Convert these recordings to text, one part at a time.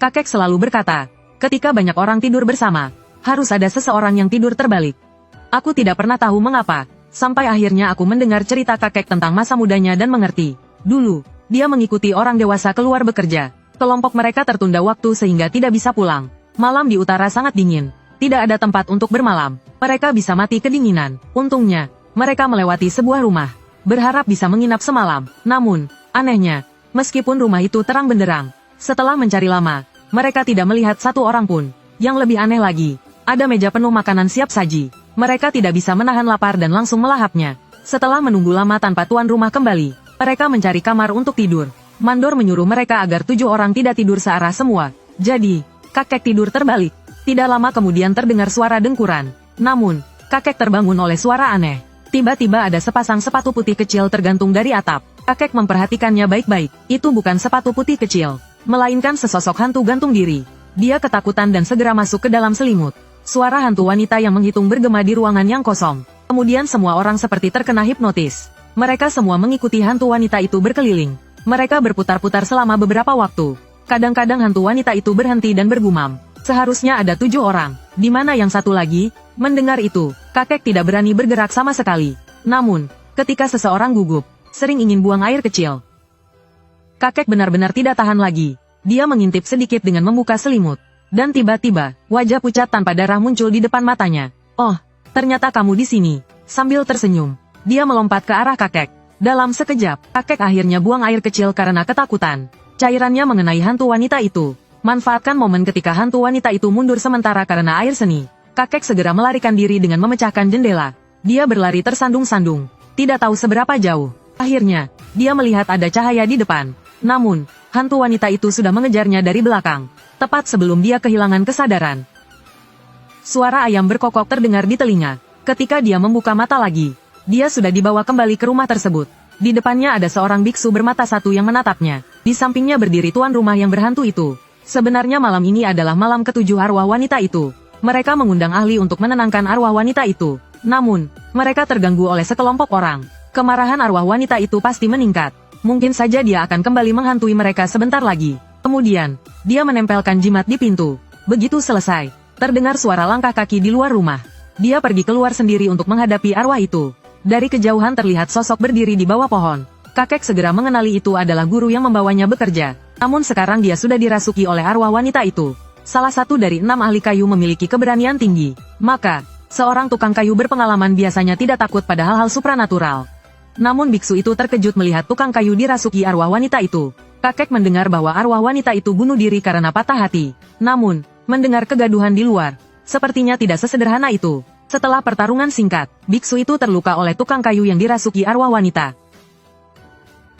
Kakek selalu berkata, ketika banyak orang tidur bersama, harus ada seseorang yang tidur terbalik. Aku tidak pernah tahu mengapa, sampai akhirnya aku mendengar cerita kakek tentang masa mudanya dan mengerti. Dulu, dia mengikuti orang dewasa keluar bekerja. Kelompok mereka tertunda waktu sehingga tidak bisa pulang. Malam di utara sangat dingin. Tidak ada tempat untuk bermalam. Mereka bisa mati kedinginan. Untungnya, mereka melewati sebuah rumah. Berharap bisa menginap semalam. Namun, anehnya, meskipun rumah itu terang benderang, setelah mencari lama, mereka tidak melihat satu orang pun. Yang lebih aneh lagi, ada meja penuh makanan siap saji. Mereka tidak bisa menahan lapar dan langsung melahapnya. Setelah menunggu lama tanpa tuan rumah kembali, mereka mencari kamar untuk tidur. Mandor menyuruh mereka agar 7 orang tidak tidur searah semua. Jadi, kakek tidur terbalik. Tidak lama kemudian terdengar suara dengkuran. Namun, kakek terbangun oleh suara aneh. Tiba-tiba ada sepasang sepatu putih kecil tergantung dari atap. Kakek memperhatikannya baik-baik. Itu bukan sepatu putih kecil, melainkan sesosok hantu gantung diri. Dia ketakutan dan segera masuk ke dalam selimut. Suara hantu wanita yang menghitung bergema di ruangan yang kosong. Kemudian semua orang seperti terkena hipnotis. Mereka semua mengikuti hantu wanita itu berkeliling. Mereka berputar-putar selama beberapa waktu. Kadang-kadang hantu wanita itu berhenti dan bergumam. Seharusnya ada 7 orang. Di mana yang satu lagi? Mendengar itu, kakek tidak berani bergerak sama sekali. Namun, ketika seseorang gugup, sering ingin buang air kecil. Kakek benar-benar tidak tahan lagi. Dia mengintip sedikit dengan membuka selimut. Dan tiba-tiba, wajah pucat tanpa darah muncul di depan matanya. Oh, ternyata kamu di sini. Sambil tersenyum, dia melompat ke arah kakek. Dalam sekejap, kakek akhirnya buang air kecil karena ketakutan. Cairannya mengenai hantu wanita itu. Manfaatkan momen ketika hantu wanita itu mundur sementara karena air seni. Kakek segera melarikan diri dengan memecahkan jendela. Dia berlari tersandung-sandung. Tidak tahu seberapa jauh. Akhirnya, dia melihat ada cahaya di depan. Namun, hantu wanita itu sudah mengejarnya dari belakang. Tepat sebelum dia kehilangan kesadaran. Suara ayam berkokok terdengar di telinga. Ketika dia membuka mata lagi, dia sudah dibawa kembali ke rumah tersebut. Di depannya ada seorang biksu bermata satu yang menatapnya. Di sampingnya berdiri tuan rumah yang berhantu itu. Sebenarnya malam ini adalah malam ke-7 arwah wanita itu. Mereka mengundang ahli untuk menenangkan arwah wanita itu. Namun, mereka terganggu oleh sekelompok orang. Kemarahan arwah wanita itu pasti meningkat. Mungkin saja dia akan kembali menghantui mereka sebentar lagi. Kemudian, dia menempelkan jimat di pintu. Begitu selesai, terdengar suara langkah kaki di luar rumah. Dia pergi keluar sendiri untuk menghadapi arwah itu. Dari kejauhan terlihat sosok berdiri di bawah pohon. Kakek segera mengenali itu adalah guru yang membawanya bekerja. Namun sekarang dia sudah dirasuki oleh arwah wanita itu. Salah satu dari 6 ahli kayu memiliki keberanian tinggi. Maka, seorang tukang kayu berpengalaman biasanya tidak takut pada hal-hal supranatural. Namun biksu itu terkejut melihat tukang kayu dirasuki arwah wanita itu. Kakek mendengar bahwa arwah wanita itu bunuh diri karena patah hati. Namun, mendengar kegaduhan di luar, sepertinya tidak sesederhana itu. Setelah pertarungan singkat, biksu itu terluka oleh tukang kayu yang dirasuki arwah wanita.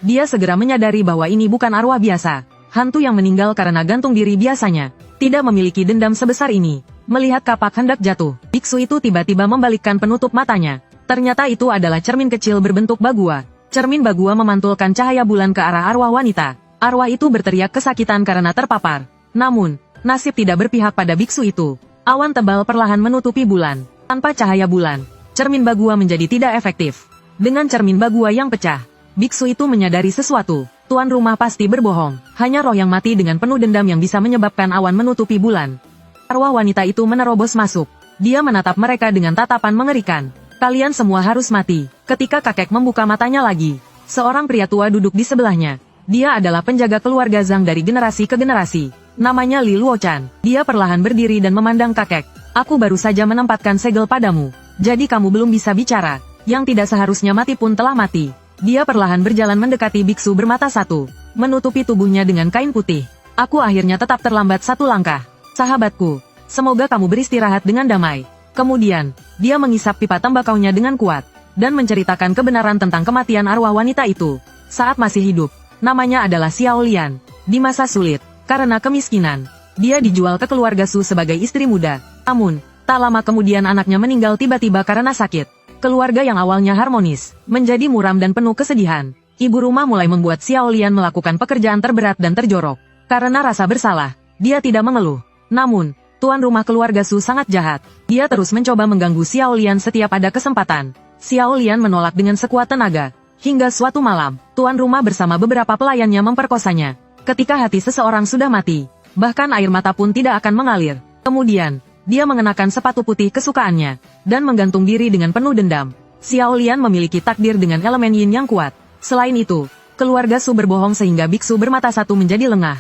Dia segera menyadari bahwa ini bukan arwah biasa. Hantu yang meninggal karena gantung diri biasanya tidak memiliki dendam sebesar ini. Melihat kapak hendak jatuh, biksu itu tiba-tiba membalikkan penutup matanya. Ternyata itu adalah cermin kecil berbentuk bagua. Cermin bagua memantulkan cahaya bulan ke arah arwah wanita. Arwah itu berteriak kesakitan karena terpapar. Namun, nasib tidak berpihak pada biksu itu. Awan tebal perlahan menutupi bulan. Tanpa cahaya bulan, cermin bagua menjadi tidak efektif. Dengan cermin bagua yang pecah, biksu itu menyadari sesuatu. Tuan rumah pasti berbohong. Hanya roh yang mati dengan penuh dendam yang bisa menyebabkan awan menutupi bulan. Arwah wanita itu menerobos masuk. Dia menatap mereka dengan tatapan mengerikan. Kalian semua harus mati. Ketika kakek membuka matanya lagi, seorang pria tua duduk di sebelahnya. Dia adalah penjaga keluarga Zhang dari generasi ke generasi. Namanya Li Luochan. Dia perlahan berdiri dan memandang kakek. Aku baru saja menempatkan segel padamu. Jadi kamu belum bisa bicara. Yang tidak seharusnya mati pun telah mati. Dia perlahan berjalan mendekati biksu bermata satu, menutupi tubuhnya dengan kain putih. Aku akhirnya tetap terlambat 1 langkah. Sahabatku, semoga kamu beristirahat dengan damai. Kemudian, dia mengisap pipa tembakaunya dengan kuat, dan menceritakan kebenaran tentang kematian arwah wanita itu. Saat masih hidup, namanya adalah Xiao Lian. Di masa sulit, karena kemiskinan, dia dijual ke keluarga Su sebagai istri muda. Namun, tak lama kemudian anaknya meninggal tiba-tiba karena sakit. Keluarga yang awalnya harmonis, menjadi muram dan penuh kesedihan. Ibu rumah mulai membuat Xiao Lian melakukan pekerjaan terberat dan terjorok. Karena rasa bersalah, dia tidak mengeluh. Namun, tuan rumah keluarga Su sangat jahat. Dia terus mencoba mengganggu Xiao Lian setiap ada kesempatan. Xiao Lian menolak dengan sekuat tenaga. Hingga suatu malam, tuan rumah bersama beberapa pelayannya memperkosanya. Ketika hati seseorang sudah mati, Bahkan air mata pun tidak akan mengalir. Kemudian, dia mengenakan sepatu putih kesukaannya, dan menggantung diri dengan penuh dendam. Xiao Lian memiliki takdir dengan elemen yin yang kuat. Selain itu, keluarga Su berbohong sehingga biksu bermata satu menjadi lengah.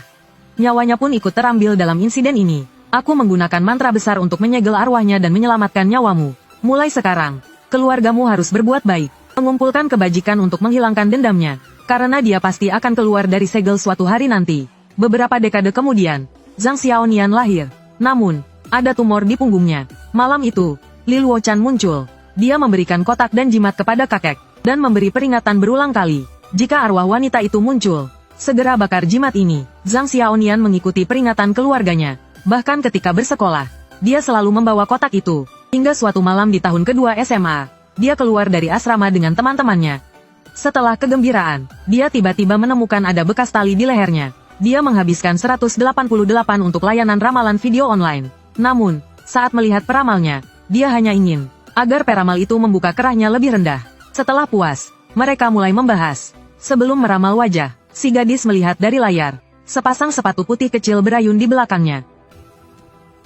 Nyawanya pun ikut terambil dalam insiden ini. Aku menggunakan mantra besar untuk menyegel arwahnya dan menyelamatkan nyawamu. Mulai sekarang, keluargamu harus berbuat baik, mengumpulkan kebajikan untuk menghilangkan dendamnya, karena dia pasti akan keluar dari segel suatu hari nanti. Beberapa dekade kemudian, Zhang Xiaonian lahir. Namun, ada tumor di punggungnya. Malam itu, Li Luochan muncul. Dia memberikan kotak dan jimat kepada kakek, dan memberi peringatan berulang kali. Jika arwah wanita itu muncul, segera bakar jimat ini. Zhang Xiaonian mengikuti peringatan keluarganya. Bahkan ketika bersekolah, dia selalu membawa kotak itu. Hingga suatu malam di tahun kedua SMA, dia keluar dari asrama dengan teman-temannya. Setelah kegembiraan, dia tiba-tiba menemukan ada bekas tali di lehernya. Dia menghabiskan 188 untuk layanan ramalan video online. Namun, saat melihat peramalnya, dia hanya ingin agar peramal itu membuka kerahnya lebih rendah. Setelah puas, mereka mulai membahas. Sebelum meramal wajah, si gadis melihat dari layar. Sepasang sepatu putih kecil berayun di belakangnya.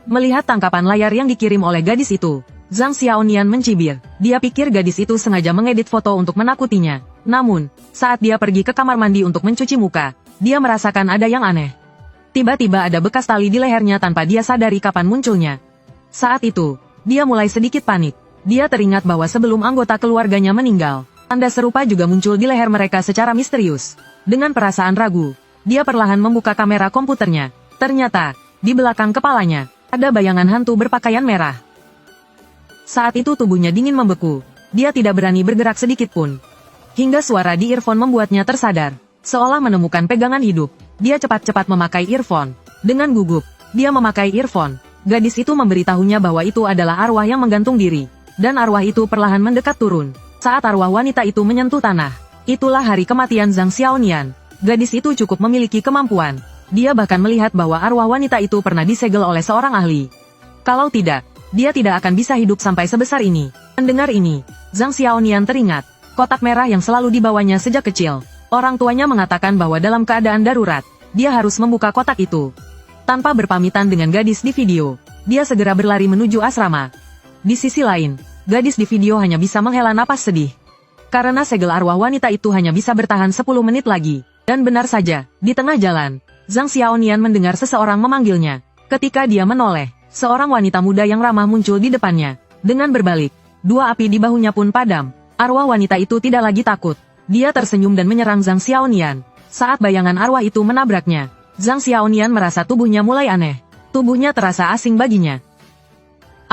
Melihat tangkapan layar yang dikirim oleh gadis itu, Zhang Xiaonian mencibir. Dia pikir gadis itu sengaja mengedit foto untuk menakutinya. Namun, saat dia pergi ke kamar mandi untuk mencuci muka, dia merasakan ada yang aneh. Tiba-tiba ada bekas tali di lehernya tanpa dia sadari kapan munculnya. Saat itu, dia mulai sedikit panik. Dia teringat bahwa sebelum anggota keluarganya meninggal, tanda serupa juga muncul di leher mereka secara misterius. Dengan perasaan ragu, dia perlahan membuka kamera komputernya. Ternyata, di belakang kepalanya, ada bayangan hantu berpakaian merah. Saat itu tubuhnya dingin membeku. Dia tidak berani bergerak sedikit pun. Hingga suara di earphone membuatnya tersadar. Seolah menemukan pegangan hidup, dia cepat-cepat memakai earphone. Dengan gugup, dia memakai earphone. Gadis itu memberitahunya bahwa itu adalah arwah yang menggantung diri. Dan arwah itu perlahan mendekat turun. Saat arwah wanita itu menyentuh tanah, itulah hari kematian Zhang Xiaonian. Gadis itu cukup memiliki kemampuan. Dia bahkan melihat bahwa arwah wanita itu pernah disegel oleh seorang ahli. Kalau tidak, dia tidak akan bisa hidup sampai sebesar ini. Mendengar ini, Zhang Xiaonian teringat kotak merah yang selalu dibawanya sejak kecil. Orang tuanya mengatakan bahwa dalam keadaan darurat, dia harus membuka kotak itu. Tanpa berpamitan dengan gadis di video, dia segera berlari menuju asrama. Di sisi lain, gadis di video hanya bisa menghela napas sedih. Karena segel arwah wanita itu hanya bisa bertahan 10 menit lagi. Dan benar saja, di tengah jalan, Zhang Xiaonian mendengar seseorang memanggilnya. Ketika dia menoleh, seorang wanita muda yang ramah muncul di depannya. Dengan berbalik, dua api di bahunya pun padam. Arwah wanita itu tidak lagi takut. Dia tersenyum dan menyerang Zhang Xiaonian. Saat bayangan arwah itu menabraknya, Zhang Xiaonian merasa tubuhnya mulai aneh. Tubuhnya terasa asing baginya.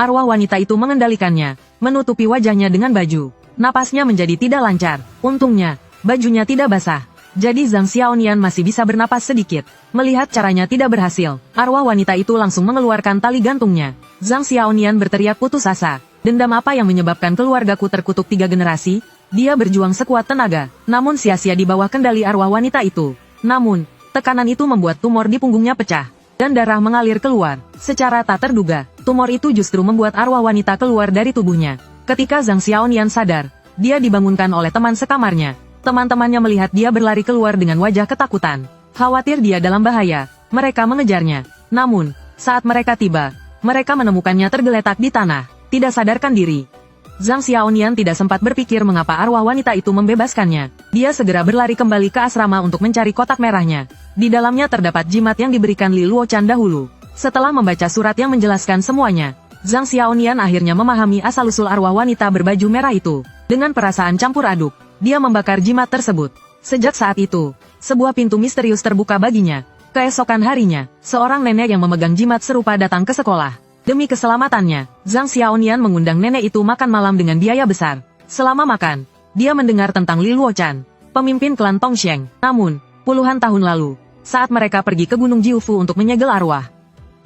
Arwah wanita itu mengendalikannya, menutupi wajahnya dengan baju. Napasnya menjadi tidak lancar. Untungnya, bajunya tidak basah. Jadi Zhang Xiaonian masih bisa bernapas sedikit. Melihat caranya tidak berhasil, arwah wanita itu langsung mengeluarkan tali gantungnya. Zhang Xiaonian berteriak putus asa. Dendam apa yang menyebabkan keluargaku terkutuk 3 generasi? Dia berjuang sekuat tenaga, namun sia-sia di bawah kendali arwah wanita itu. Namun, tekanan itu membuat tumor di punggungnya pecah, dan darah mengalir keluar. Secara tak terduga, tumor itu justru membuat arwah wanita keluar dari tubuhnya. Ketika Zhang Xiaonian sadar, dia dibangunkan oleh teman sekamarnya. Teman-temannya melihat dia berlari keluar dengan wajah ketakutan. Khawatir dia dalam bahaya, mereka mengejarnya. Namun, saat mereka tiba, mereka menemukannya tergeletak di tanah, tidak sadarkan diri. Zhang Xiaonian tidak sempat berpikir mengapa arwah wanita itu membebaskannya. Dia segera berlari kembali ke asrama untuk mencari kotak merahnya. Di dalamnya terdapat jimat yang diberikan Li Luochan dahulu. Setelah membaca surat yang menjelaskan semuanya, Zhang Xiaonian akhirnya memahami asal-usul arwah wanita berbaju merah itu. Dengan perasaan campur aduk, dia membakar jimat tersebut. Sejak saat itu, sebuah pintu misterius terbuka baginya. Keesokan harinya, seorang nenek yang memegang jimat serupa datang ke sekolah. Demi keselamatannya, Zhang Xiaonian mengundang nenek itu makan malam dengan biaya besar. Selama makan, dia mendengar tentang Li Luochan, pemimpin klan Tongsheng. Namun, puluhan tahun lalu, saat mereka pergi ke Gunung Jiufu untuk menyegel arwah,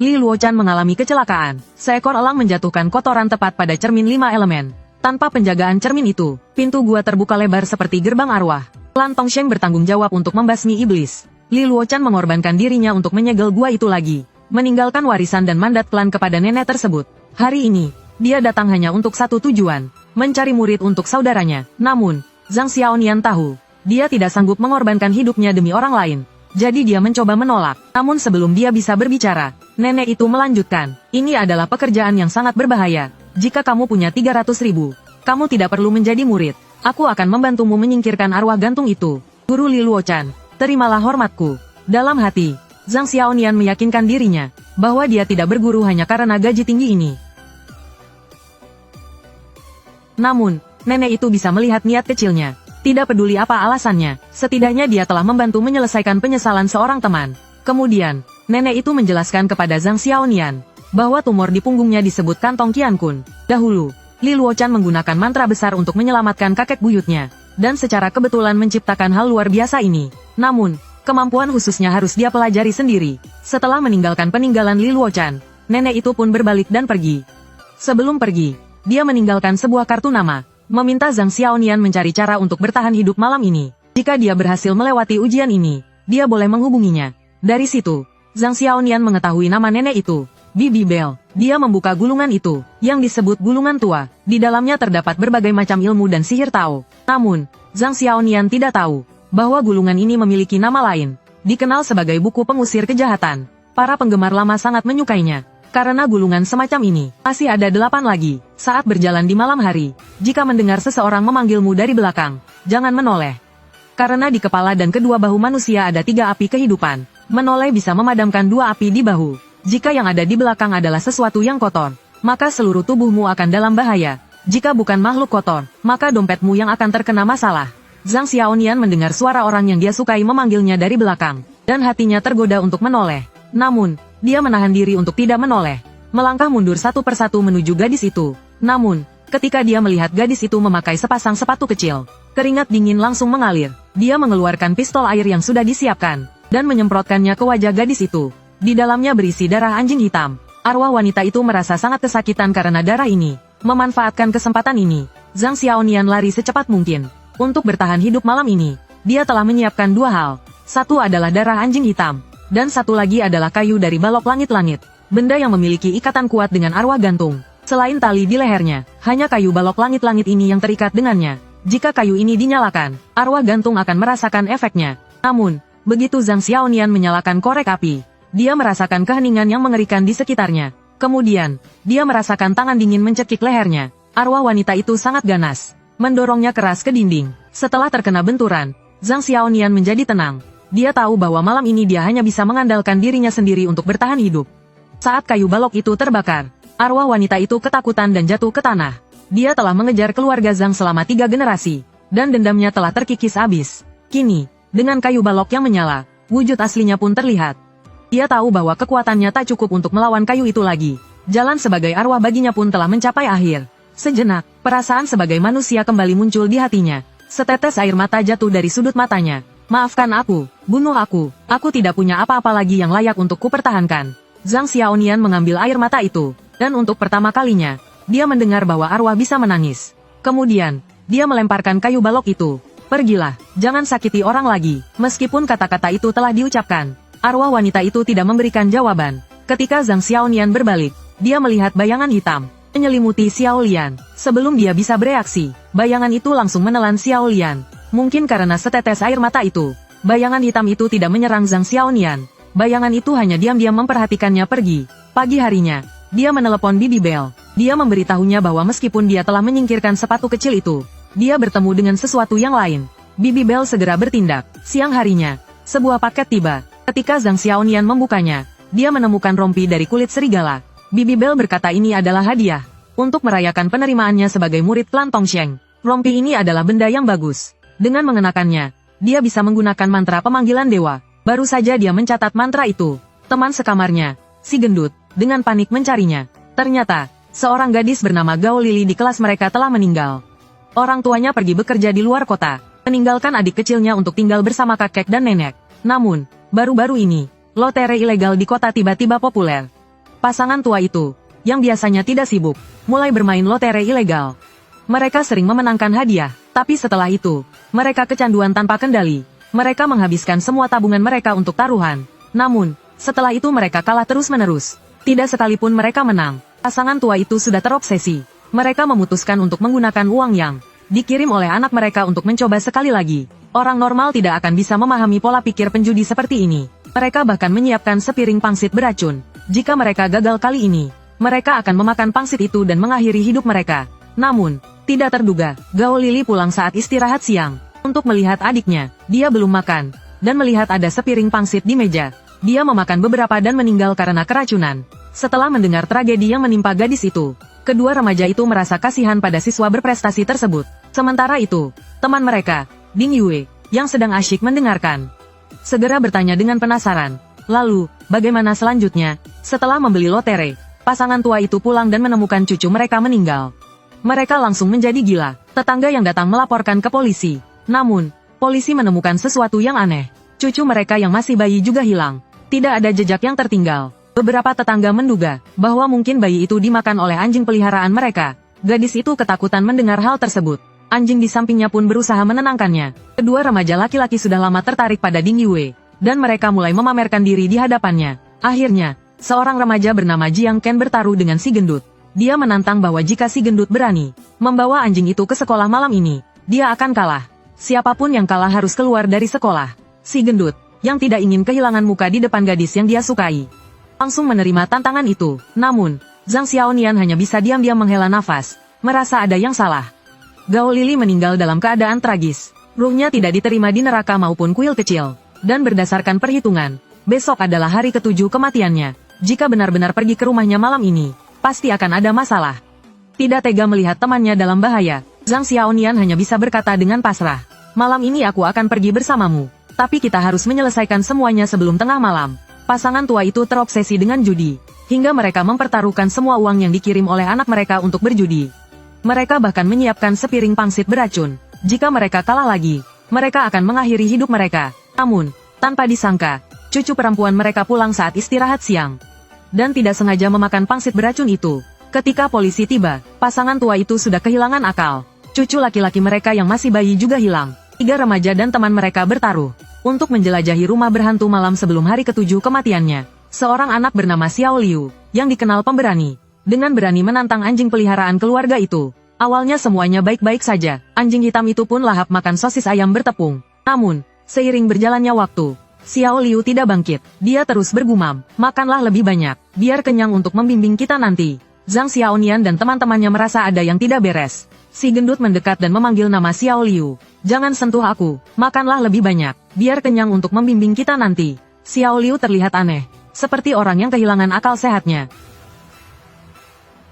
Li Luochan mengalami kecelakaan. Seekor elang menjatuhkan kotoran tepat pada cermin 5 elemen. Tanpa penjagaan cermin itu, pintu gua terbuka lebar seperti gerbang arwah. Klan Tongsheng bertanggung jawab untuk membasmi iblis. Li Luochan mengorbankan dirinya untuk menyegel gua itu lagi, meninggalkan warisan dan mandat klan kepada nenek tersebut. Hari ini, dia datang hanya untuk satu tujuan, mencari murid untuk saudaranya. Namun, Zhang Xiaonian tahu, dia tidak sanggup mengorbankan hidupnya demi orang lain. Jadi dia mencoba menolak. Namun sebelum dia bisa berbicara, nenek itu melanjutkan. Ini adalah pekerjaan yang sangat berbahaya. Jika kamu punya 300.000, kamu tidak perlu menjadi murid. Aku akan membantumu menyingkirkan arwah gantung itu. Guru Li Luochan, terimalah hormatku. Dalam hati, Zhang Xiaonian meyakinkan dirinya bahwa dia tidak berguru hanya karena gaji tinggi ini. Namun, nenek itu bisa melihat niat kecilnya. Tidak peduli apa alasannya, setidaknya dia telah membantu menyelesaikan penyesalan seorang teman. Kemudian, nenek itu menjelaskan kepada Zhang Xiaonian bahwa tumor di punggungnya disebut kantong Qiankun. Dahulu, Li Luochan menggunakan mantra besar untuk menyelamatkan kakek buyutnya, dan secara kebetulan menciptakan hal luar biasa ini. Namun, kemampuan khususnya harus dia pelajari sendiri. Setelah meninggalkan peninggalan Li Luochan, nenek itu pun berbalik dan pergi. Sebelum pergi, dia meninggalkan sebuah kartu nama, meminta Zhang Xiaonian mencari cara untuk bertahan hidup malam ini. Jika dia berhasil melewati ujian ini, dia boleh menghubunginya. Dari situ, Zhang Xiaonian mengetahui nama nenek itu, Bibi Bell. Dia membuka gulungan itu, yang disebut gulungan tua. Di dalamnya terdapat berbagai macam ilmu dan sihir Tao. Namun, Zhang Xiaonian tidak tahu bahwa gulungan ini memiliki nama lain, dikenal sebagai buku pengusir kejahatan. Para penggemar lama sangat menyukainya. Karena gulungan semacam ini, masih ada 8 lagi. Saat berjalan di malam hari, jika mendengar seseorang memanggilmu dari belakang, jangan menoleh. Karena di kepala dan kedua bahu manusia ada 3 api kehidupan. Menoleh bisa memadamkan 2 api di bahu. Jika yang ada di belakang adalah sesuatu yang kotor, maka seluruh tubuhmu akan dalam bahaya. Jika bukan makhluk kotor, maka dompetmu yang akan terkena masalah. Zhang Xiaonian mendengar suara orang yang dia sukai memanggilnya dari belakang, dan hatinya tergoda untuk menoleh. Namun, dia menahan diri untuk tidak menoleh. Melangkah mundur satu persatu menuju gadis itu. Namun, ketika dia melihat gadis itu memakai sepasang sepatu kecil, keringat dingin langsung mengalir. Dia mengeluarkan pistol air yang sudah disiapkan, dan menyemprotkannya ke wajah gadis itu. Di dalamnya berisi darah anjing hitam. Arwah wanita itu merasa sangat kesakitan karena darah ini. Memanfaatkan kesempatan ini, Zhang Xiaonian lari secepat mungkin. Untuk bertahan hidup malam ini, dia telah menyiapkan 2 hal. Satu adalah darah anjing hitam, dan satu lagi adalah kayu dari balok langit-langit. Benda yang memiliki ikatan kuat dengan arwah gantung. Selain tali di lehernya, hanya kayu balok langit-langit ini yang terikat dengannya. Jika kayu ini dinyalakan, arwah gantung akan merasakan efeknya. Namun, begitu Zhang Xiaonian menyalakan korek api, dia merasakan keheningan yang mengerikan di sekitarnya. Kemudian, dia merasakan tangan dingin mencekik lehernya. Arwah wanita itu sangat ganas, mendorongnya keras ke dinding. Setelah terkena benturan, Zhang Xiaonian menjadi tenang. Dia tahu bahwa malam ini dia hanya bisa mengandalkan dirinya sendiri untuk bertahan hidup. Saat kayu balok itu terbakar, arwah wanita itu ketakutan dan jatuh ke tanah. Dia telah mengejar keluarga Zhang selama 3 generasi, dan dendamnya telah terkikis habis. Kini, dengan kayu balok yang menyala, wujud aslinya pun terlihat. Dia tahu bahwa kekuatannya tak cukup untuk melawan kayu itu lagi. Jalan sebagai arwah baginya pun telah mencapai akhir. Sejenak, perasaan sebagai manusia kembali muncul di hatinya. Setetes air mata jatuh dari sudut matanya. Maafkan aku, bunuh aku tidak punya apa-apa lagi yang layak untuk kupertahankan. Zhang Xiaonian mengambil air mata itu, dan untuk pertama kalinya, dia mendengar bahwa arwah bisa menangis. Kemudian, dia melemparkan kayu balok itu. Pergilah, jangan sakiti orang lagi. Meskipun kata-kata itu telah diucapkan, arwah wanita itu tidak memberikan jawaban. Ketika Zhang Xiaonian berbalik, dia melihat bayangan hitam menyelimuti Xiao Lian. Sebelum dia bisa bereaksi, bayangan itu langsung menelan Xiao Lian. Mungkin karena setetes air mata itu, bayangan hitam itu tidak menyerang Zhang Xiaonian. Bayangan itu hanya diam-diam memperhatikannya pergi. Pagi harinya, dia menelepon Bibi Bell. Dia memberitahunya bahwa meskipun dia telah menyingkirkan sepatu kecil itu, dia bertemu dengan sesuatu yang lain. Bibi Bell segera bertindak. Siang harinya, sebuah paket tiba. Ketika Zhang Xiaonian membukanya, dia menemukan rompi dari kulit serigala. Bibi Bell berkata ini adalah hadiah untuk merayakan penerimaannya sebagai murid klan Tongsheng. Rompi ini adalah benda yang bagus. Dengan mengenakannya, dia bisa menggunakan mantra pemanggilan dewa. Baru saja dia mencatat mantra itu, teman sekamarnya, si gendut, dengan panik mencarinya. Ternyata, seorang gadis bernama Gao Lili di kelas mereka telah meninggal. Orang tuanya pergi bekerja di luar kota, meninggalkan adik kecilnya untuk tinggal bersama kakek dan nenek. Namun, baru-baru ini, lotre ilegal di kota tiba-tiba populer. Pasangan tua itu, yang biasanya tidak sibuk, mulai bermain lotre ilegal. Mereka sering memenangkan hadiah, tapi setelah itu, mereka kecanduan tanpa kendali. Mereka menghabiskan semua tabungan mereka untuk taruhan. Namun, setelah itu mereka kalah terus-menerus. Tidak sekalipun mereka menang. Pasangan tua itu sudah terobsesi. Mereka memutuskan untuk menggunakan uang yang dikirim oleh anak mereka untuk mencoba sekali lagi. Orang normal tidak akan bisa memahami pola pikir penjudi seperti ini. Mereka bahkan menyiapkan sepiring pangsit beracun. Jika mereka gagal kali ini, mereka akan memakan pangsit itu dan mengakhiri hidup mereka. Namun, tidak terduga, Gao Lili pulang saat istirahat siang. Untuk melihat adiknya, dia belum makan. Dan melihat ada sepiring pangsit di meja, dia memakan beberapa dan meninggal karena keracunan. Setelah mendengar tragedi yang menimpa gadis itu, kedua remaja itu merasa kasihan pada siswa berprestasi tersebut. Sementara itu, teman mereka, Ding Yue, yang sedang asyik mendengarkan, segera bertanya dengan penasaran. Lalu, bagaimana selanjutnya? Setelah membeli lotre, pasangan tua itu pulang dan menemukan cucu mereka meninggal. Mereka langsung menjadi gila. Tetangga yang datang melaporkan ke polisi. Namun, polisi menemukan sesuatu yang aneh. Cucu mereka yang masih bayi juga hilang. Tidak ada jejak yang tertinggal. Beberapa tetangga menduga bahwa mungkin bayi itu dimakan oleh anjing peliharaan mereka. Gadis itu ketakutan mendengar hal tersebut. Anjing di sampingnya pun berusaha menenangkannya. Kedua remaja laki-laki sudah lama tertarik pada Ding Yue, dan mereka mulai memamerkan diri di hadapannya. Akhirnya, seorang remaja bernama Jiang Ken bertaruh dengan si gendut. Dia menantang bahwa jika si gendut berani membawa anjing itu ke sekolah malam ini, dia akan kalah. Siapapun yang kalah harus keluar dari sekolah. Si gendut, yang tidak ingin kehilangan muka di depan gadis yang dia sukai, langsung menerima tantangan itu. Namun, Zhang Xiaonian hanya bisa diam-diam menghela nafas, merasa ada yang salah. Gao Lili meninggal dalam keadaan tragis. Ruhnya tidak diterima di neraka maupun kuil kecil. Dan berdasarkan perhitungan, besok adalah hari ke-7 kematiannya. Jika benar-benar pergi ke rumahnya malam ini, pasti akan ada masalah. Tidak tega melihat temannya dalam bahaya, Zhang Xiaonian hanya bisa berkata dengan pasrah. Malam ini aku akan pergi bersamamu. Tapi kita harus menyelesaikan semuanya sebelum tengah malam. Pasangan tua itu terobsesi dengan judi, hingga mereka mempertaruhkan semua uang yang dikirim oleh anak mereka untuk berjudi. Mereka bahkan menyiapkan sepiring pangsit beracun. Jika mereka kalah lagi, mereka akan mengakhiri hidup mereka. Namun, tanpa disangka, cucu perempuan mereka pulang saat istirahat siang. Dan tidak sengaja memakan pangsit beracun itu. Ketika polisi tiba, pasangan tua itu sudah kehilangan akal. Cucu laki-laki mereka yang masih bayi juga hilang. 3 remaja dan teman mereka bertaruh untuk menjelajahi rumah berhantu malam sebelum hari ke-7 kematiannya. Seorang anak bernama Xiao Liu, yang dikenal pemberani, dengan berani menantang anjing peliharaan keluarga itu. Awalnya semuanya baik-baik saja. Anjing hitam itu pun lahap makan sosis ayam bertepung. Namun, seiring berjalannya waktu, Xiao Liu tidak bangkit. Dia terus bergumam, makanlah lebih banyak, biar kenyang untuk membimbing kita nanti. Zhang Xiaonian dan teman-temannya merasa ada yang tidak beres. Si gendut mendekat dan memanggil nama Xiao Liu. Jangan sentuh aku, makanlah lebih banyak, biar kenyang untuk membimbing kita nanti. Xiao Liu terlihat aneh, seperti orang yang kehilangan akal sehatnya.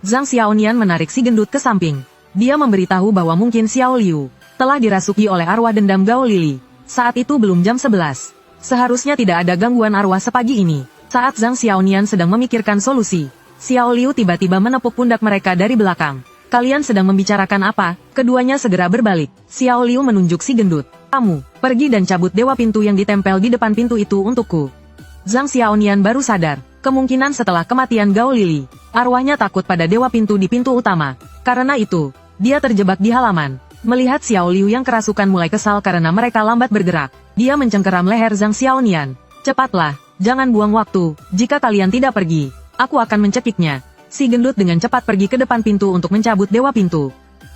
Zhang Xiaonian menarik si gendut ke samping. Dia memberitahu bahwa mungkin Xiao Liu telah dirasuki oleh arwah dendam Gao Lili. Saat itu belum jam 11. Seharusnya tidak ada gangguan arwah sepagi ini. Saat Zhang Xiaonian sedang memikirkan solusi, Xiao Liu tiba-tiba menepuk pundak mereka dari belakang. Kalian sedang membicarakan apa? Keduanya segera berbalik. Xiao Liu menunjuk si gendut. Kamu, pergi dan cabut dewa pintu yang ditempel di depan pintu itu untukku. Zhang Xiaonian baru sadar. Kemungkinan setelah kematian Gao Lili, arwahnya takut pada dewa pintu di pintu utama. Karena itu, dia terjebak di halaman. Melihat Xiao Liu yang kerasukan mulai kesal karena mereka lambat bergerak, dia mencengkeram leher Zhang Xiaonian. Cepatlah, jangan buang waktu. Jika kalian tidak pergi, aku akan mencekiknya. Si gendut dengan cepat pergi ke depan pintu untuk mencabut dewa pintu.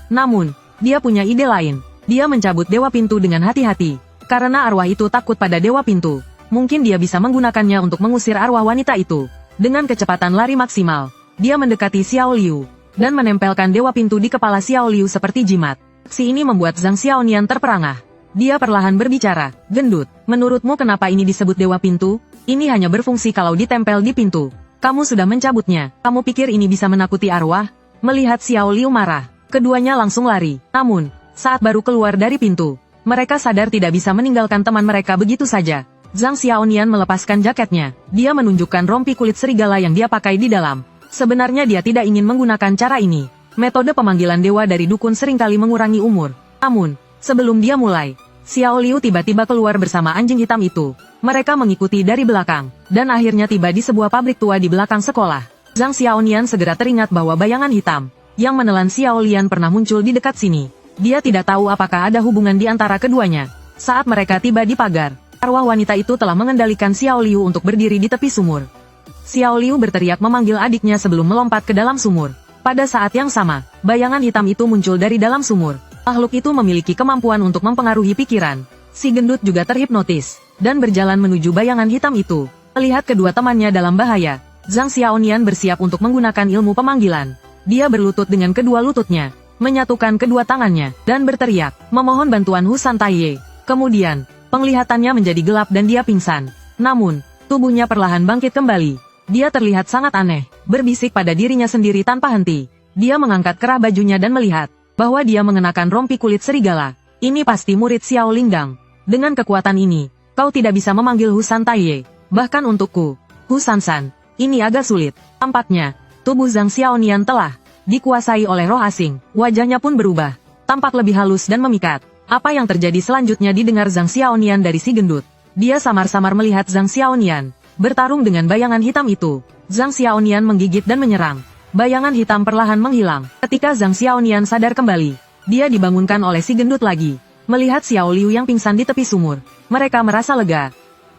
Namun, dia punya ide lain. Dia mencabut dewa pintu dengan hati-hati. Karena arwah itu takut pada dewa pintu. Mungkin dia bisa menggunakannya untuk mengusir arwah wanita itu. Dengan kecepatan lari maksimal, dia mendekati Xiao Liu, dan menempelkan dewa pintu di kepala Xiao Liu seperti jimat. Si ini membuat Zhang Xiaonian terperangah. Dia perlahan berbicara, gendut, menurutmu kenapa ini disebut dewa pintu? Ini hanya berfungsi kalau ditempel di pintu. Kamu sudah mencabutnya, kamu pikir ini bisa menakuti arwah? Melihat Xiao Liu marah, keduanya langsung lari. Namun, saat baru keluar dari pintu, mereka sadar tidak bisa meninggalkan teman mereka begitu saja. Zhang Xiaonian melepaskan jaketnya. Dia menunjukkan rompi kulit serigala yang dia pakai di dalam. Sebenarnya dia tidak ingin menggunakan cara ini. Metode pemanggilan dewa dari dukun seringkali mengurangi umur. Namun, sebelum dia mulai, Xiao Liu tiba-tiba keluar bersama anjing hitam itu. Mereka mengikuti dari belakang, dan akhirnya tiba di sebuah pabrik tua di belakang sekolah. Zhang Xiaonian segera teringat bahwa bayangan hitam yang menelan Xiao Lian pernah muncul di dekat sini. Dia tidak tahu apakah ada hubungan di antara keduanya. Saat mereka tiba di pagar, arwah wanita itu telah mengendalikan Xiao Liu untuk berdiri di tepi sumur. Xiao Liu berteriak memanggil adiknya sebelum melompat ke dalam sumur. Pada saat yang sama, bayangan hitam itu muncul dari dalam sumur. Makhluk itu memiliki kemampuan untuk mempengaruhi pikiran. Si gendut juga terhipnotis, dan berjalan menuju bayangan hitam itu. Melihat kedua temannya dalam bahaya, Zhang Xiaonian bersiap untuk menggunakan ilmu pemanggilan. Dia berlutut dengan kedua lututnya, menyatukan kedua tangannya, dan berteriak, memohon bantuan Husan Taiye. Kemudian, penglihatannya menjadi gelap dan dia pingsan. Namun, tubuhnya perlahan bangkit kembali. Dia terlihat sangat aneh, berbisik pada dirinya sendiri tanpa henti. Dia mengangkat kerah bajunya dan melihat bahwa dia mengenakan rompi kulit serigala. Ini pasti murid Xiao Lingdang. Dengan kekuatan ini, kau tidak bisa memanggil Husan Taiye. Bahkan untukku, Husan San, ini agak sulit. Tampaknya, tubuh Zhang Xiaonian telah dikuasai oleh roh asing. Wajahnya pun berubah, tampak lebih halus dan memikat. Apa yang terjadi selanjutnya didengar Zhang Xiaonian dari si gendut. Dia samar-samar melihat Zhang Xiaonian bertarung dengan bayangan hitam itu. Zhang Xiaonian menggigit dan menyerang. Bayangan hitam perlahan menghilang. Ketika Zhang Xiaonian sadar kembali, dia dibangunkan oleh si gendut lagi. Melihat Xiao Liu yang pingsan di tepi sumur, mereka merasa lega.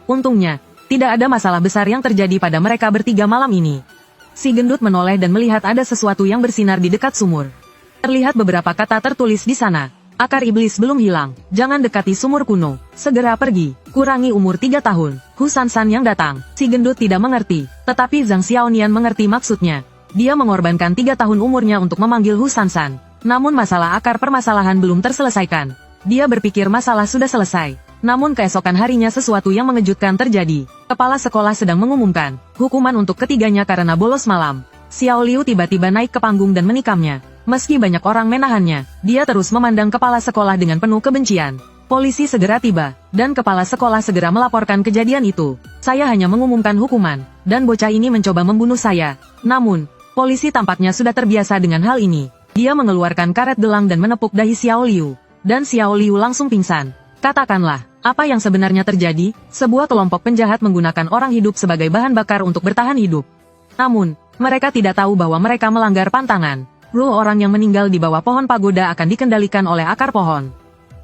Untungnya, tidak ada masalah besar yang terjadi pada mereka bertiga malam ini. Si gendut menoleh dan melihat ada sesuatu yang bersinar di dekat sumur. Terlihat beberapa kata tertulis di sana. Akar iblis belum hilang. Jangan dekati sumur kuno. Segera pergi. Kurangi umur 3 tahun. Husan San yang datang. Si gendut tidak mengerti. Tetapi Zhang Xiaonian mengerti maksudnya. Dia mengorbankan 3 tahun umurnya untuk memanggil Husan San. Namun masalah akar permasalahan belum terselesaikan. Dia berpikir masalah sudah selesai. Namun keesokan harinya sesuatu yang mengejutkan terjadi. Kepala sekolah sedang mengumumkan hukuman untuk ketiganya karena bolos malam. Xiao Liu tiba-tiba naik ke panggung dan menikamnya. Meski banyak orang menahannya, dia terus memandang kepala sekolah dengan penuh kebencian. Polisi segera tiba, dan kepala sekolah segera melaporkan kejadian itu. Saya hanya mengumumkan hukuman, dan bocah ini mencoba membunuh saya. Namun, polisi tampaknya sudah terbiasa dengan hal ini. Dia mengeluarkan karet gelang dan menepuk dahi Xiao Liu. Dan Xiao Liu langsung pingsan. Katakanlah, apa yang sebenarnya terjadi? Sebuah kelompok penjahat menggunakan orang hidup sebagai bahan bakar untuk bertahan hidup. Namun, mereka tidak tahu bahwa mereka melanggar pantangan. Ruh orang yang meninggal di bawah pohon pagoda akan dikendalikan oleh akar pohon.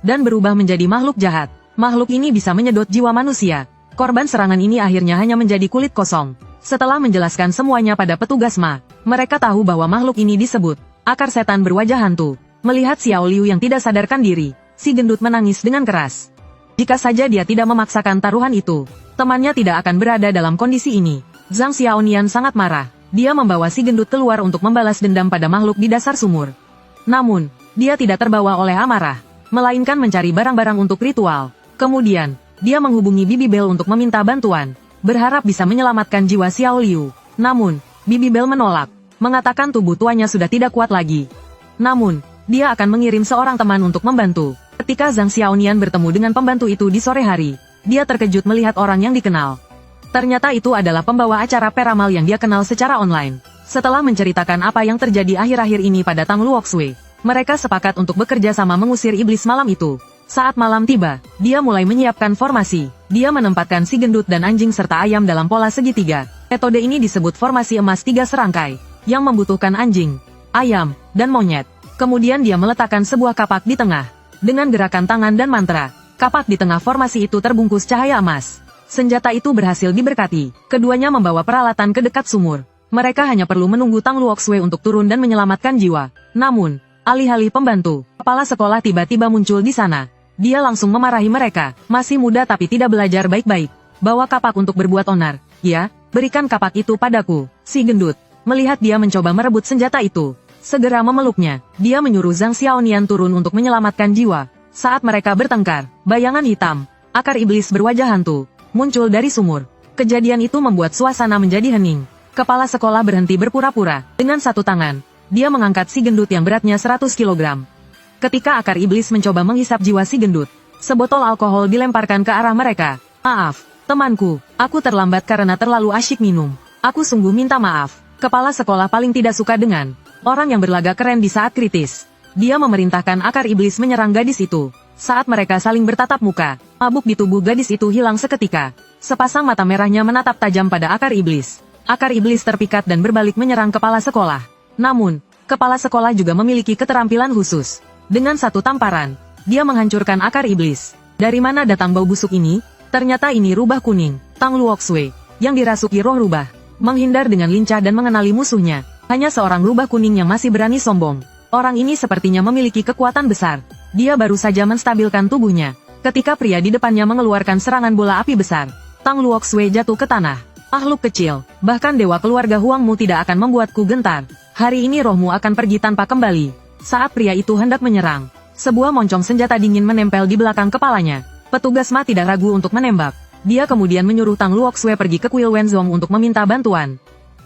Dan berubah menjadi makhluk jahat. Makhluk ini bisa menyedot jiwa manusia. Korban serangan ini akhirnya hanya menjadi kulit kosong. Setelah menjelaskan semuanya pada petugas Ma, mereka tahu bahwa makhluk ini disebut akar setan berwajah hantu. Melihat Xiao Liu yang tidak sadarkan diri, si gendut menangis dengan keras. Jika saja dia tidak memaksakan taruhan itu, temannya tidak akan berada dalam kondisi ini. Zhang Xiaonian sangat marah. Dia membawa si gendut keluar untuk membalas dendam pada makhluk di dasar sumur. Namun, dia tidak terbawa oleh amarah, melainkan mencari barang-barang untuk ritual. Kemudian, dia menghubungi Bibi Bell untuk meminta bantuan, berharap bisa menyelamatkan jiwa Xiao Liu. Namun, Bibi Bell menolak, mengatakan tubuh tuanya sudah tidak kuat lagi. Namun, dia akan mengirim seorang teman untuk membantu. Ketika Zhang Xiaonian bertemu dengan pembantu itu di sore hari, dia terkejut melihat orang yang dikenal. Ternyata itu adalah pembawa acara peramal yang dia kenal secara online. Setelah menceritakan apa yang terjadi akhir-akhir ini pada Tang Luoxue, mereka sepakat untuk bekerja sama mengusir iblis malam itu. Saat malam tiba, dia mulai menyiapkan formasi. Dia menempatkan si gendut dan anjing serta ayam dalam pola segitiga. Metode ini disebut formasi emas 3 serangkai, yang membutuhkan anjing, ayam, dan monyet. Kemudian dia meletakkan sebuah kapak di tengah. Dengan gerakan tangan dan mantra, kapak di tengah formasi itu terbungkus cahaya emas. Senjata itu berhasil diberkati. Keduanya membawa peralatan ke dekat sumur. Mereka hanya perlu menunggu Tang Luoxue untuk turun dan menyelamatkan jiwa. Namun, alih-alih pembantu, kepala sekolah tiba-tiba muncul di sana. Dia langsung memarahi mereka. Masih muda tapi tidak belajar baik-baik. Bawa kapak untuk berbuat onar. Ya, berikan kapak itu padaku. Si gendut, melihat dia mencoba merebut senjata itu, segera memeluknya. Dia menyuruh Zhang Xiaonian turun untuk menyelamatkan jiwa. Saat mereka bertengkar, bayangan hitam, akar iblis berwajah hantu, muncul dari sumur. Kejadian itu membuat suasana menjadi hening. Kepala sekolah berhenti berpura-pura. Dengan satu tangan, dia mengangkat si gendut yang beratnya 100 kg. Ketika akar iblis mencoba menghisap jiwa si gendut, sebotol alkohol dilemparkan ke arah mereka. Maaf, temanku, aku terlambat karena terlalu asyik minum. Aku sungguh minta maaf. Kepala sekolah paling tidak suka dengan orang yang berlagak keren di saat kritis. Dia memerintahkan akar iblis menyerang gadis itu. Saat mereka saling bertatap muka, mabuk di tubuh gadis itu hilang seketika. Sepasang mata merahnya menatap tajam pada akar iblis. Akar iblis terpikat dan berbalik menyerang kepala sekolah. Namun, kepala sekolah juga memiliki keterampilan khusus. Dengan satu tamparan, dia menghancurkan akar iblis. Dari mana datang bau busuk ini? Ternyata ini rubah kuning, Tang Luoxue, yang dirasuki roh rubah. Menghindar dengan lincah dan mengenali musuhnya. Hanya seorang rubah kuning yang masih berani sombong. Orang ini sepertinya memiliki kekuatan besar. Dia baru saja menstabilkan tubuhnya. Ketika pria di depannya mengeluarkan serangan bola api besar, Tang Luoxue jatuh ke tanah. Makhluk kecil, bahkan dewa keluarga Huangmu tidak akan membuatku gentar. Hari ini rohmu akan pergi tanpa kembali. Saat pria itu hendak menyerang, sebuah moncong senjata dingin menempel di belakang kepalanya. Petugas Ma tidak ragu untuk menembak. Dia kemudian menyuruh Tang Luoxue pergi ke kuil Wenzong untuk meminta bantuan.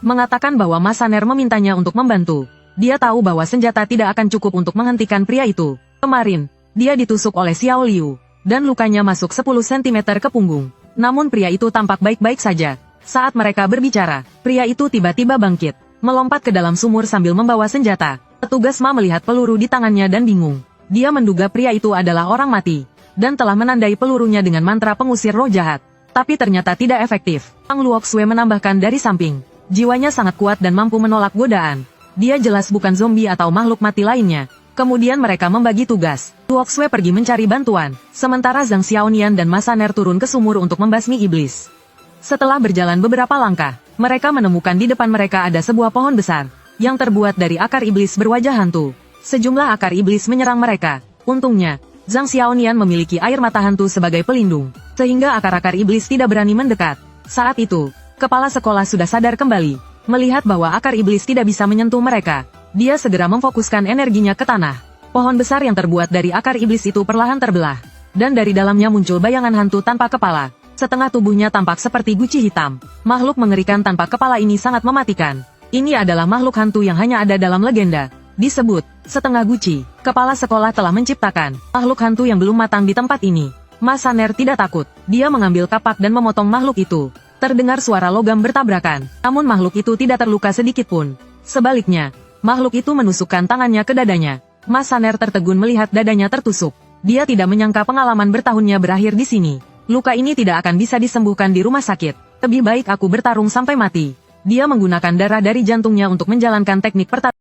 Mengatakan bahwa Ma Saner memintanya untuk membantu. Dia tahu bahwa senjata tidak akan cukup untuk menghentikan pria itu. Kemarin, dia ditusuk oleh Xiao Liu, dan lukanya masuk 10 cm ke punggung. Namun pria itu tampak baik-baik saja. Saat mereka berbicara, pria itu tiba-tiba bangkit, melompat ke dalam sumur sambil membawa senjata. Petugas Ma melihat peluru di tangannya dan bingung. Dia menduga pria itu adalah orang mati, dan telah menandai pelurunya dengan mantra pengusir roh jahat. Tapi ternyata tidak efektif. Tang Luoxue menambahkan dari samping. Jiwanya sangat kuat dan mampu menolak godaan. Dia jelas bukan zombie atau makhluk mati lainnya. Kemudian mereka membagi tugas. Luoxue pergi mencari bantuan, sementara Zhang Xiaonian dan Ma Saner turun ke sumur untuk membasmi iblis. Setelah berjalan beberapa langkah, mereka menemukan di depan mereka ada sebuah pohon besar, yang terbuat dari akar iblis berwajah hantu. Sejumlah akar iblis menyerang mereka. Untungnya, Zhang Xiaonian memiliki air mata hantu sebagai pelindung, sehingga akar-akar iblis tidak berani mendekat. Saat itu, kepala sekolah sudah sadar kembali. Melihat bahwa akar iblis tidak bisa menyentuh mereka, dia segera memfokuskan energinya ke tanah. Pohon besar yang terbuat dari akar iblis itu perlahan terbelah, dan dari dalamnya muncul bayangan hantu tanpa kepala. Setengah tubuhnya tampak seperti guci hitam. Makhluk mengerikan tanpa kepala ini sangat mematikan. Ini adalah makhluk hantu yang hanya ada dalam legenda. Disebut, setengah guci. Kepala sekolah telah menciptakan makhluk hantu yang belum matang di tempat ini. Ma Saner tidak takut. Dia mengambil kapak dan memotong makhluk itu. Terdengar suara logam bertabrakan, namun makhluk itu tidak terluka sedikit pun. Sebaliknya, makhluk itu menusukkan tangannya ke dadanya. Ma Saner tertegun melihat dadanya tertusuk. Dia tidak menyangka pengalaman bertahunnya berakhir di sini. Luka ini tidak akan bisa disembuhkan di rumah sakit. Lebih baik aku bertarung sampai mati. Dia menggunakan darah dari jantungnya untuk menjalankan teknik pertarungan.